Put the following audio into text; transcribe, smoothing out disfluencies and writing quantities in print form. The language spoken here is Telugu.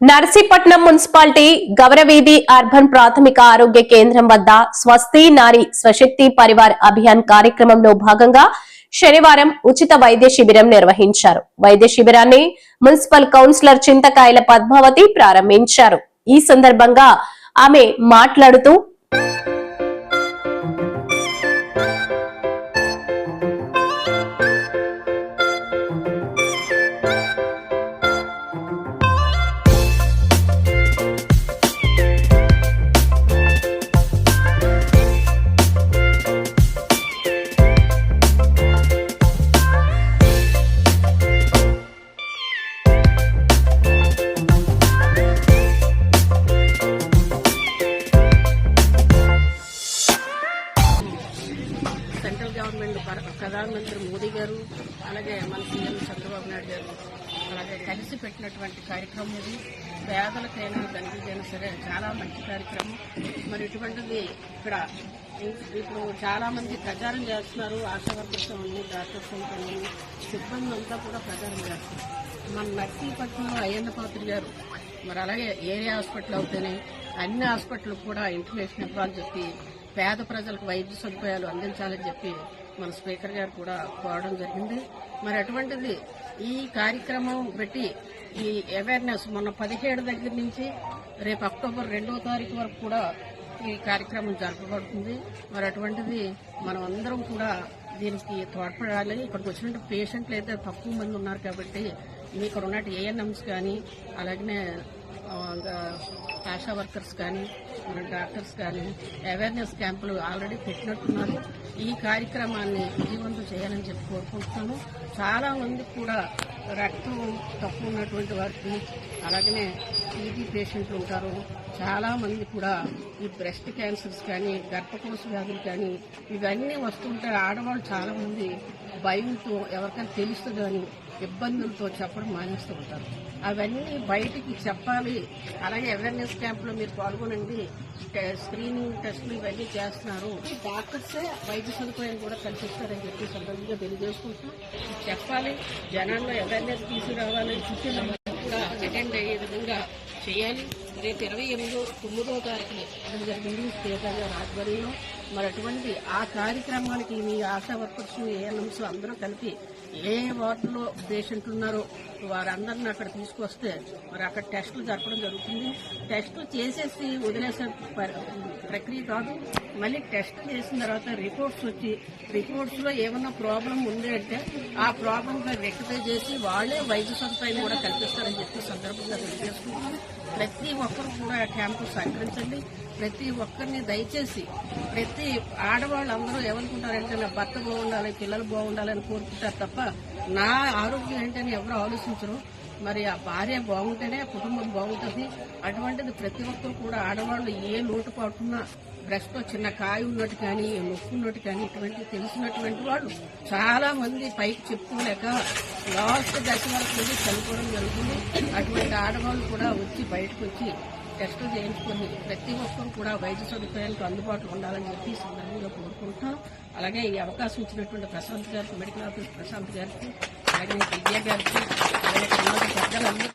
నర్సీపట్నం మున్సిపాలిటీ గౌరవీధి అర్బన్ ప్రాథమిక ఆరోగ్య కేంద్రం వద్ద స్వస్తి నారీ స్వశక్తి పరివార్ అభియాన్ కార్యక్రమంలో భాగంగా శనివారం ఉచిత వైద్య శిబిరం నిర్వహించారు. వైద్య శిబిరాన్ని మున్సిపల్ కౌన్సిలర్ చింతకాయల పద్మావతి ప్రారంభించారు. ఈ సందర్భంగా ఆమె మాట్లాడుతూ సెంట్రల్ గవర్నమెంట్ ప్రధానమంత్రి మోదీ గారు అలాగే మన సీఎం చంద్రబాబు నాయుడు గారు అలాగే కలిసి పెట్టినటువంటి కార్యక్రమం ఇది. పేదలకైనా ధనికులకైనా సరే చాలా మంచి కార్యక్రమం. మరి ఇటువంటిది ఇక్కడ ఇప్పుడు చాలా మంది ప్రచారం చేస్తున్నారు. ఆశా వర్కర్స్ అని, డాక్టర్స్ అని, సిబ్బంది అంతా కూడా ప్రచారం చేస్తున్నారు. మన నర్సీపట్నంలో అయ్యన్న పాత్రి గారు మరి అలాగే ఏరియా హాస్పిటల్ అవుతేనే అన్ని హాస్పిటల్కి కూడా ఇంటిమేషన్ ఇవ్వాలని చెప్పి పేద ప్రజలకు వైద్య సదుపాయాలు అందించాలని చెప్పి మన స్పీకర్ గారు కూడా కోరడం జరిగింది. మరి అటువంటిది ఈ కార్యక్రమం పెట్టి ఈ అవేర్నెస్ మొన్న 17 దగ్గర నుంచి రేపు అక్టోబర్ 2వ తారీఖు వరకు కూడా ఈ కార్యక్రమం జరపబడుతుంది. మరి అటువంటిది మనం అందరం కూడా దీనికి తోడ్పడాలి. ఇక్కడికి వచ్చినట్టు పేషెంట్లు అయితే తక్కువ మంది ఉన్నారు కాబట్టి ఇక్కడ ఉన్నట్టు ఏఎన్ఎంస్ కానీ అలాగనే ఆశా వర్కర్స్ కానీ మన డాక్టర్స్ కానీ అవేర్నెస్ క్యాంపులు ఆల్రెడీ పెట్టినట్టున్నారు. ఈ కార్యక్రమాన్ని విజయవంతం చేయాలని చెప్పి కోరుకుంటున్నాను. చాలా మంది కూడా రక్తం తక్కువ ఉన్నటువంటి వారికి అలాగనే టీబీ పేషెంట్లు ఉంటారు. చాలా మంది కూడా ఈ బ్రెస్ట్ క్యాన్సర్స్ కానీ గర్భకోశ వ్యాధులు కానీ ఇవన్నీ వస్తుంటే ఆడవాళ్ళు చాలా మంది భయంతో ఎవరికైనా తెలుస్తుంది అని ఇబ్బందులతో చెప్పడం మానేస్తూ ఉంటారు. అవన్నీ బయటికి చెప్పాలి. అలాగే అవేర్నెస్ క్యాంపులో మీరు పాల్గొనండి. స్క్రీనింగ్ టెస్టులు ఇవన్నీ చేస్తున్నారు. డాక్టర్సే వైద్య సదుపాయం కూడా కల్పిస్తారని చెప్పి సందర్భంగా తెలియజేసుకుంటున్నాం. చెప్పాలి, జనాల్లో అవేర్నెస్ తీసుకురావాలి, కూడా అటెండ్ అయ్యే విధంగా చేయాలి. రేపు 28వ తారీఖున జరిగింది స్పీకర్ గారి ఆధ్వర్యంలో. మరి అటువంటి ఆ కార్యక్రమానికి మీ ఆశా వర్కర్స్ ఏఎన్ఎంస్ అందరూ కలిపి ఏ వార్డులో పేషెంట్లు ఉన్నారో వారందరినీ అక్కడ తీసుకొస్తే మరి అక్కడ టెస్టులు జరపడం జరుగుతుంది. టెస్టులు చేసేసి వదిలేసే ప్రక్రియ కాదు. మళ్ళీ టెస్ట్ చేసిన తర్వాత రిపోర్ట్స్ వచ్చి రిపోర్ట్స్లో ఏమన్నా ప్రాబ్లం ఉంది అంటే ఆ ప్రాబ్లం రెక్టిఫై చేసి వాళ్లే వైద్య సదుపాయం కూడా కల్పిస్తారని చెప్పి సందర్భంగా తెలియజేసుకుంటున్నాం. ప్రతి ఒక్కరు కూడా క్యాంపు సహకరించండి. ప్రతి ఒక్కరిని దయచేసి ప్రతి ఆడవాళ్ళందరూ ఏమనుకుంటారంటే నా భర్త బాగుండాలి, పిల్లలు బాగుండాలని కోరుకుంటారు తప్ప నా ఆరోగ్యం ఏంటని ఎవరు ఆలోచించరు. మరి ఆ భార్య బాగుంటేనే కుటుంబం బాగుంటుంది. అటువంటిది ప్రతి ఒక్కరు కూడా ఆడవాళ్ళు ఏ లోటుపాటున్నా బ్రెస్ట్లో చిన్న కాయ ఉన్నట్టు కానీ నొప్పి ఉన్నట్టు కానీ ఇటువంటి తెలిసినటువంటి వాళ్ళు చాలా మంది పైకి చెప్పుకోలేక లాస్ట్ దశ వరకు చనిపోవడం జరుగుతుంది. అటువంటి ఆడవాళ్ళు కూడా వచ్చి బయటకు వచ్చి టెస్టులు చేయించుకొని ప్రతి ఒక్కరు కూడా వైద్య సదుపాయాలకు అందుబాటులో ఉండాలని చెప్పి సందర్భంగా కోరుకుంటున్నాం. అలాగే ఈ అవకాశం ఇచ్చినటువంటి ప్రశాంత్ గారికి, మెడికల్ ఆఫీసర్ ప్రశాంత్ గారికి, అలాగే విద్యా గారికి, అలాగే పెద్దలందరూ